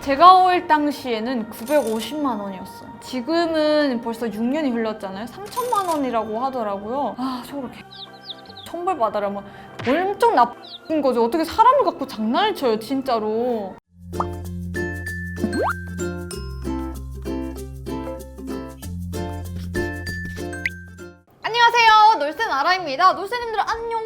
제가 올 당시에는 950만 원이었어요. 지금은 벌써 6년이 흘렀잖아요. 3천만 원이라고 하더라고요. 아, 저렇게 천벌 받아라. 막 엄청 나쁜 거죠. 어떻게 사람을 갖고 장난을 쳐요, 진짜로. 안녕하세요, 놀센아라입니다. 놀센님들 안녕.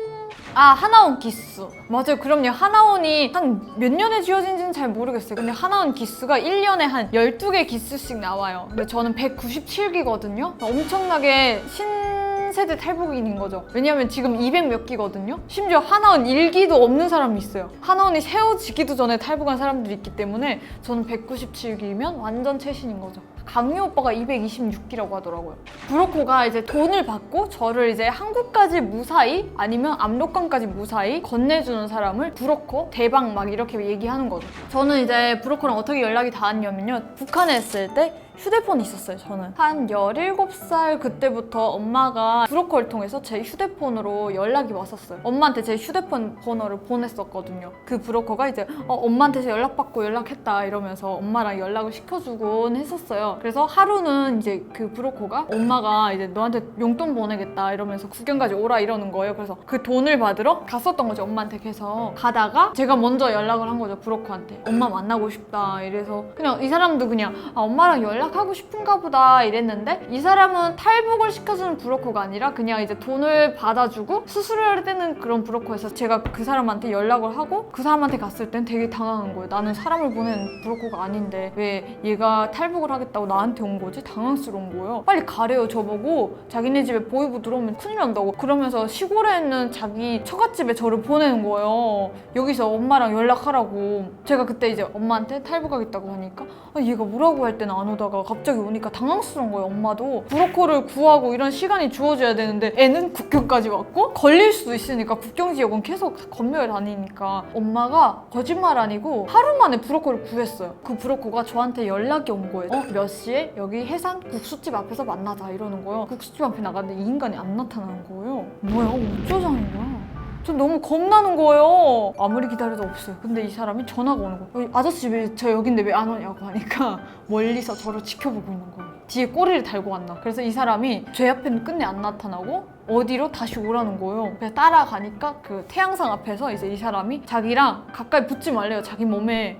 아, 하나원 기수. 맞아요. 그럼요. 하나원이 한 몇 년에 지어진지는 잘 모르겠어요. 근데 하나원 기수가 1년에 한 12개 기수씩 나와요. 근데 저는 197기거든요. 엄청나게 신세대 탈북인인 거죠. 왜냐면 지금 200 몇 기거든요. 심지어 하나원 1기도 없는 사람이 있어요. 하나원이 세워지기도 전에 탈북한 사람들이 있기 때문에 저는 197기면 완전 최신인 거죠. 강유 오빠가 226기라고 하더라고요. 브로커가 이제 돈을 받고 저를 이제 한국까지 무사히 아니면 압록강까지 무사히 건네주는 사람을 브로커, 대박 막 이렇게 얘기하는 거죠. 저는 이제 브로커랑 어떻게 연락이 닿았냐면요. 북한에 있을 때 휴대폰이 있었어요, 저는. 한 17살 그때부터 엄마가 브로커를 통해서 제 휴대폰으로 연락이 왔었어요. 엄마한테 제 휴대폰 번호를 보냈었거든요. 그 브로커가 이제 엄마한테서 연락받고 연락했다 이러면서 엄마랑 연락을 시켜주곤 했었어요. 그래서 하루는 이제 그 브로커가 엄마가 이제 너한테 용돈 보내겠다 이러면서 구경까지 오라 이러는 거예요. 그래서 그 돈을 받으러 갔었던 거죠, 엄마한테. 그래서 가다가 제가 먼저 연락을 한 거죠, 브로커한테. 엄마 만나고 싶다 이래서 그냥 이 사람도 그냥 엄마랑 연락하고 싶은가 보다 이랬는데 이 사람은 탈북을 시켜주는 브로커가 아니라 그냥 이제 돈을 받아주고 수수료를 떼는 그런 브로커여서 제가 그 사람한테 연락을 하고 그 사람한테 갔을 땐 되게 당황한 거예요. 나는 사람을 보내는 브로커가 아닌데 왜 얘가 탈북을 하겠다고 나한테 온 거지? 당황스러운 거예요. 빨리 가래요, 저보고. 자기네 집에 보이부 들어오면 큰일 난다고. 그러면서 시골에 있는 자기 처갓집에 저를 보내는 거예요. 여기서 엄마랑 연락하라고. 제가 그때 이제 엄마한테 탈북하겠다고 하니까 얘가 뭐라고 할 때는 안 오다가 갑자기 오니까 당황스러운 거예요. 엄마도 브로커를 구하고 이런 시간이 주어져야 되는데 애는 국경까지 왔고 걸릴 수도 있으니까 국경지역은 계속 건너야 다니니까 엄마가 거짓말 아니고 하루 만에 브로커를 구했어요. 그 브로커가 저한테 연락이 온 거예요. 몇 시에 여기 해산 국수집 앞에서 만나자 이러는 거예요. 국수집 앞에 나갔는데 이 인간이 안 나타나는 거예요. 뭐야, 어쩌자는 거야. 전 너무 겁나는 거예요. 아무리 기다려도 없어요. 근데 이 사람이 전화가 오는 거예요. 아저씨 왜 저 여긴데 왜 안 오냐고 하니까 멀리서 저를 지켜보고 있는 거예요. 뒤에 꼬리를 달고 왔나. 그래서 이 사람이 제 앞에는 끝내 안 나타나고 어디로 다시 오라는 거예요. 그래서 따라가니까 그 태양상 앞에서 이제 이 사람이 자기랑 가까이 붙지 말래요. 자기 몸에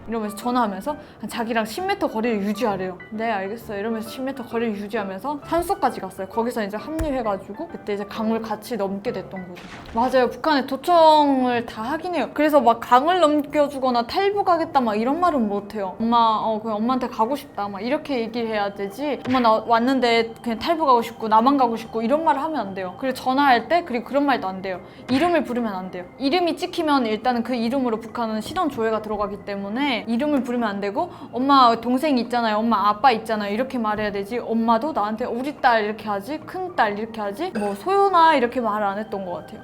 이러면서 전화하면서 자기랑 10m 거리를 유지하래요. 네, 알겠어요. 이러면서 10m 거리를 유지하면서 산소까지 갔어요. 거기서 이제 합류해가지고 그때 이제 강을 같이 넘게 됐던 거죠. 맞아요. 북한에 도청을 다 하긴 해요. 그래서 막 강을 넘겨주거나 탈북하겠다 막 이런 말은 못해요. 엄마 그냥 엄마한테 가고 싶다 막 이렇게 얘기를 해야 되지. 엄마 나 왔는데 그냥 탈북하고 싶고 나만 가고 싶고 이런 말을 하면 안 돼요. 그리고 전화할 때 그리고 그런 말도 안 돼요. 이름을 부르면 안 돼요. 이름이 찍히면 일단은 그 이름으로 북한은 신원 조회가 들어가기 때문에 이름을 부르면 안 되고 엄마 동생 있잖아요. 엄마 아빠 있잖아요. 이렇게 말해야 되지. 엄마도 나한테 우리 딸 이렇게 하지. 큰딸 이렇게 하지. 뭐 소연아 이렇게 말을 안 했던 것 같아요.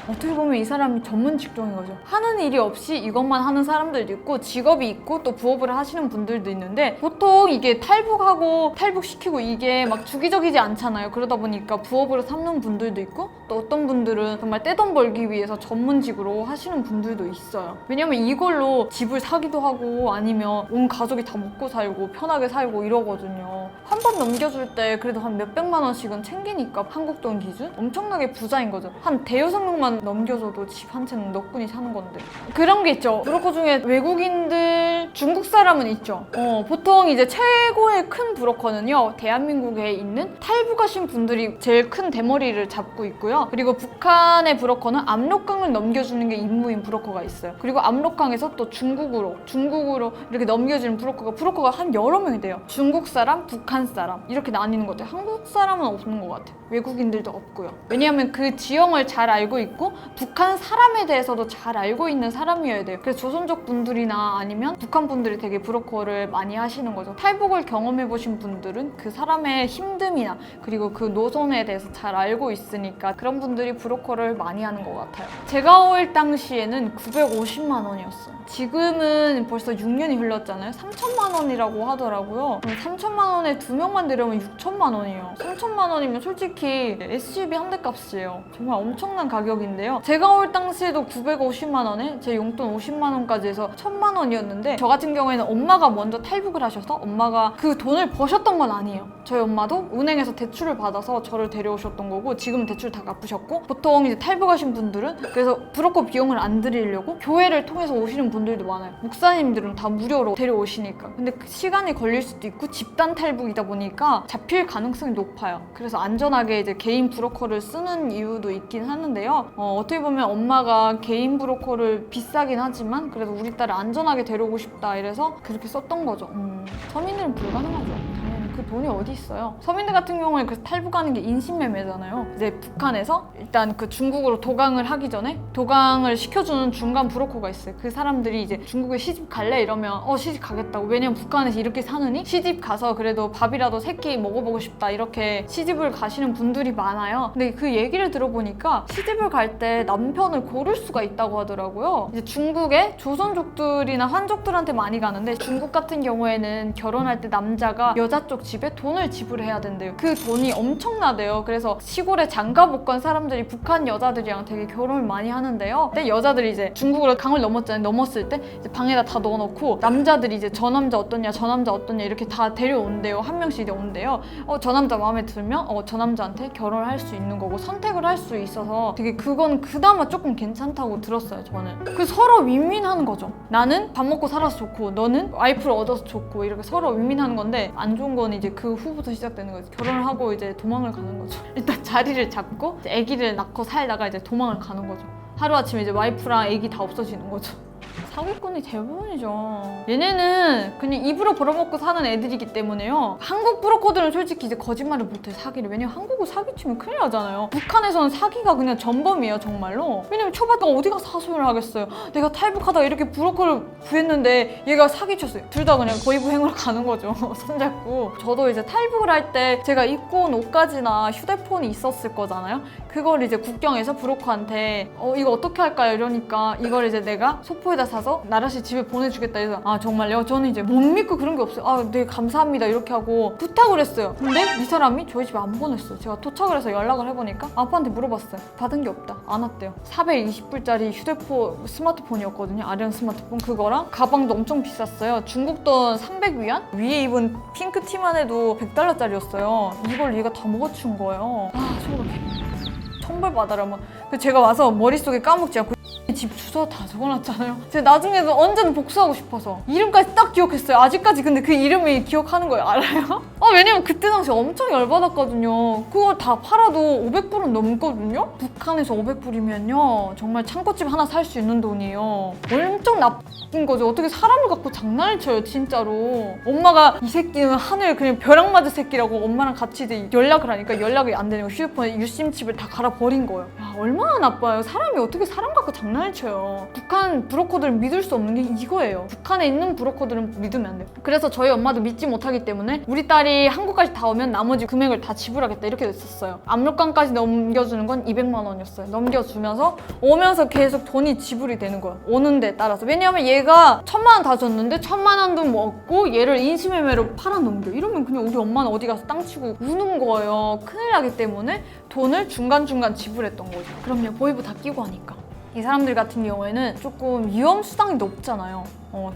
어떻게 보면 이 사람이 전문 직종인 거죠. 하는 일이 없이 이것만 하는 사람들도 있고 직업이 있고 또 부업을 하시는 분들도 있는데 보통 이게 탈북하고 탈북시키고 이게 막 주기적이지 않잖아요. 그러다 보니까 부업으로 삼는 분들도 있고 또 어떤 분들은 정말 떼돈 벌기 위해서 전문직으로 하시는 분들도 있어요. 왜냐면 이걸로 집을 사기도 하고 아니면 온 가족이 다 먹고 살고 편하게 살고 이러거든요. 한 번 넘겨줄 때 그래도 한 몇백만 원씩은 챙기니까 한국 돈 기준 엄청나게 부자인 거죠. 한 대여섯 명만 넘겨줘도 집 한 채는 너꾼이 사는 건데. 그런 게 있죠. 브로커 중에 외국인들 중국 사람은 있죠. 보통 이제 최고의 큰 브로커는요, 대한민국에 있는 탈북하신 분들이 제일 큰 대머리를 잡고 있고요. 그리고 북한의 브로커는 압록강을 넘겨주는 게 임무인 브로커가 있어요. 그리고 압록강에서 또 중국으로 이렇게 넘겨주는 브로커가 한 여러 명이 돼요. 중국 사람, 북한 사람 이렇게 나뉘는 것 같아요. 한국 사람은 없는 것 같아요. 외국인들도 없고요. 왜냐하면 그 지형을 잘 알고 있고 북한 사람에 대해서도 잘 알고 있는 사람이어야 돼요. 그래서 조선족 분들이나 아니면 북한 분들이 되게 브로커를 많이 하시는 거죠. 탈북을 경험해보신 분들은 그 사람의 힘듦이나 그리고 그 노선에 대해서 잘 알고 있으니까 그런 분들이 브로커를 많이 하는 것 같아요. 제가 올 당시에는 950만 원이었어요. 지금은 벌써 6년이 흘렀잖아요. 3천만 원이라고 하더라고요. 3천만 원에 2명만 데려오면 6천만 원이에요. 3천만 원이면 솔직히 SUV 한 대 값이에요. 정말 엄청난 가격인데요. 제가 올 당시에도 950만 원에 제 용돈 50만 원까지 해서 1000만 원이었는데 저 같은 경우에는 엄마가 먼저 탈북을 하셔서 엄마가 그 돈을 버셨던 건 아니에요. 저희 엄마도 은행에서 대출을 받아서 저를 데려오셨던 거고 지금 대출 다 갚으셨고 보통 이제 탈북하신 분들은 그래서 브로커 비용을 안 드리려고 교회를 통해서 오시는 분들도 많아요. 목사님들은 다 무료로 데려오시니까. 근데 그 시간이 걸릴 수도 있고 집단 탈북이다 보니까 잡힐 가능성이 높아요. 그래서 안전하게 이제 개인 브로커를 쓰는 이유도 있긴 하는데요. 어떻게 보면 엄마가 개인 브로커를 비싸긴 하지만 그래도 우리 딸을 안전하게 데려오고 싶다 이래서 그렇게 썼던 거죠. 서민들은 불가능하죠. 그 돈이 어디 있어요? 서민들 같은 경우에 그 탈북하는 게 인신매매잖아요. 이제 북한에서 일단 그 중국으로 도강을 하기 전에 도강을 시켜주는 중간 브로커가 있어요. 그 사람들이 이제 중국에 시집 갈래? 이러면 시집 가겠다고. 왜냐면 북한에서 이렇게 사느니 시집 가서 그래도 밥이라도 세 끼 먹어보고 싶다 이렇게 시집을 가시는 분들이 많아요. 근데 그 얘기를 들어보니까 시집을 갈 때 남편을 고를 수가 있다고 하더라고요. 이제 중국에 조선족들이나 한족들한테 많이 가는데 중국 같은 경우에는 결혼할 때 남자가 여자 쪽 집에 돈을 지불해야 된대요. 그 돈이 엄청나대요. 그래서 시골에 장가 못 간 사람들이 북한 여자들이랑 되게 결혼을 많이 하는데요. 근데 여자들이 이제 중국으로 강을 넘었잖아요. 넘었을 때 이제 방에다 다 넣어놓고 남자들이 이제 저 남자 어떠냐 저 남자 어떠냐 이렇게 다 데려온대요. 한 명씩 이제 온대요. 저 남자 마음에 들면 저 남자한테 결혼을 할 수 있는 거고 선택을 할 수 있어서 되게 그건 그나마 조금 괜찮다고 들었어요. 저는 그 서로 윈윈하는 거죠. 나는 밥 먹고 살아서 좋고 너는 와이프를 얻어서 좋고 이렇게 서로 윈윈하는 건데 안 좋은 건 이제 그 후부터 시작되는 거죠. 결혼을 하고 이제 도망을 가는 거죠. 일단 자리를 잡고 이제 아기를 낳고 살다가 이제 도망을 가는 거죠. 하루아침에 이제 와이프랑 아기 다 없어지는 거죠. 사기꾼이 대부분이죠. 얘네는 그냥 입으로 벌어먹고 사는 애들이기 때문에요. 한국 브로커들은 솔직히 이제 거짓말을 못해 사기를. 왜냐면 한국을 사기치면 큰일 나잖아요. 북한에서는 사기가 그냥 전범이에요 정말로. 왜냐면 초반에 어디가 사소를 하겠어요. 내가 탈북하다가 이렇게 브로커를 구했는데 얘가 사기쳤어요. 둘 다 그냥 거의부행으로 가는 거죠. 손잡고. 저도 이제 탈북을 할 때 제가 입고 온 옷가지나 휴대폰이 있었을 거잖아요. 그걸 이제 국경에서 브로커한테 이거 어떻게 할까요? 이러니까 이걸 이제 내가 소포에다 사서 나라시 집에 보내주겠다 해서 정말요? 저는 이제 못 믿고 그런 게 없어요. 네 감사합니다 이렇게 하고 부탁을 했어요. 근데 이 사람이 저희 집에 안 보냈어요. 제가 도착을 해서 연락을 해보니까 아빠한테 물어봤어요. 받은 게 없다. 안 왔대요. 420불짜리 휴대폰 스마트폰이었거든요. 아리랑 스마트폰. 그거랑 가방도 엄청 비쌌어요. 중국 돈 300위안? 위에 입은 핑크 티만 해도 100달러짜리였어요. 이걸 얘가 다 먹어치운 거예요. 정말 천벌 받아라 막. 제가 와서 머릿속에 까먹지 않고 집 주소 다 적어놨잖아요. 제가 나중에도 언제든 복수하고 싶어서 이름까지 딱 기억했어요. 아직까지 근데 그 이름이 기억하는 거예요. 알아요? 왜냐면 그때 당시 엄청 열받았거든요. 그걸 다 팔아도 500불은 넘거든요? 북한에서 500불이면요 정말 창고집 하나 살 수 있는 돈이에요. 엄청 나쁜 거죠. 어떻게 사람을 갖고 장난을 쳐요 진짜로. 엄마가 이 새끼는 하늘 그냥 벼락 맞은 새끼라고 엄마랑 같이 이제 연락을 하니까 연락이 안 되는 거. 휴대폰에 유심칩을 다 갈아버린 거예요. 얼마나 나빠요. 사람이 어떻게 사람 갖고 장난을 쳐요. 북한 브로커들을 믿을 수 없는 게 이거예요. 북한에 있는 브로커들은 믿으면 안 돼요. 그래서 저희 엄마도 믿지 못하기 때문에 우리 딸이 한국까지 다 오면 나머지 금액을 다 지불하겠다 이렇게 됐었어요. 압록강까지 넘겨주는 건 200만 원이었어요. 넘겨주면서 오면서 계속 돈이 지불이 되는 거예요. 오는 데 따라서. 왜냐하면 얘가 1000만 원 다 줬는데 1000만 원도 먹고 얘를 인신매매로 팔아넘겨. 이러면 그냥 우리 엄마는 어디 가서 땅 치고 우는 거예요. 큰일 나기 때문에 돈을 중간중간 지불했던 거죠. 그럼요. 보이부 다 끼고 하니까. 이 사람들 같은 경우에는 조금 위험 수당이 높잖아요.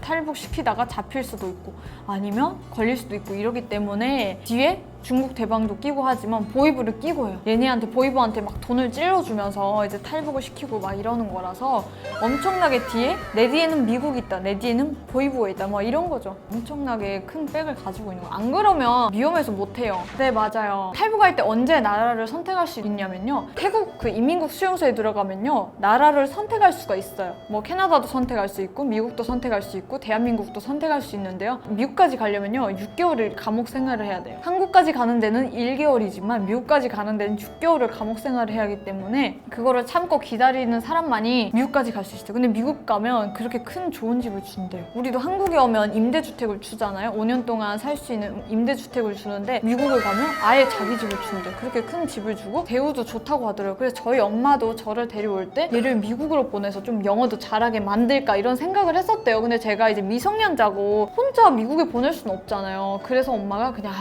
탈북시키다가 잡힐 수도 있고 아니면 걸릴 수도 있고 이러기 때문에 뒤에 중국 대방도 끼고 하지만 보이부를 끼고 해요. 얘네한테 보이부한테 막 돈을 찔러주면서 이제 탈북을 시키고 막 이러는 거라서 엄청나게 뒤에 내 뒤에는 미국이 있다, 내 뒤에는 보이부가 있다 막 이런 거죠. 엄청나게 큰 백을 가지고 있는 거. 안 그러면 위험해서 못해요. 네 맞아요. 탈북할 때 언제 나라를 선택할 수 있냐면요. 태국 그 이민국 수용소에 들어가면요 나라를 선택할 수가 있어요. 뭐 캐나다도 선택할 수 있고 미국도 선택할 수 있고 대한민국도 선택할 수 있는데요. 미국까지 가려면요 6개월을 감옥 생활을 해야 돼요. 한국까지 가는 데는 1개월이지만 미국까지 가는 데는 6개월을 감옥 생활을 해야 하기 때문에 그거를 참고 기다리는 사람만이 미국까지 갈 수 있어요. 근데 미국 가면 그렇게 큰 좋은 집을 준대요. 우리도 한국에 오면 임대주택을 주잖아요. 5년 동안 살 수 있는 임대주택을 주는데 미국을 가면 아예 자기 집을 준대요. 그렇게 큰 집을 주고 대우도 좋다고 하더라고요. 그래서 저희 엄마도 저를 데려올 때 얘를 미국으로 보내서 좀 영어도 잘하게 만들까 이런 생각을 했었대요. 근데 제가 이제 미성년자고 혼자 미국에 보낼 수는 없잖아요. 그래서 엄마가 그냥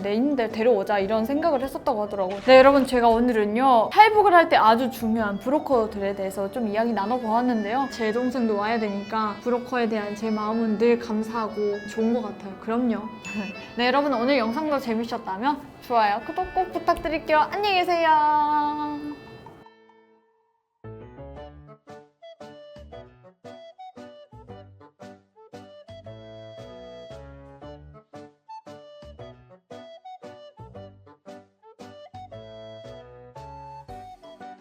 내 있는데 데려오자 이런 생각을 했었다고 하더라고요. 네, 여러분 제가 오늘은요 탈북을 할 때 아주 중요한 브로커들에 대해서 좀 이야기 나눠보았는데요. 제 동생도 와야 되니까 브로커에 대한 제 마음은 늘 감사하고 좋은 것 같아요. 그럼요. 네, 여러분 오늘 영상도 재밌었다면 좋아요, 구독 꼭 부탁드릴게요. 안녕히 계세요.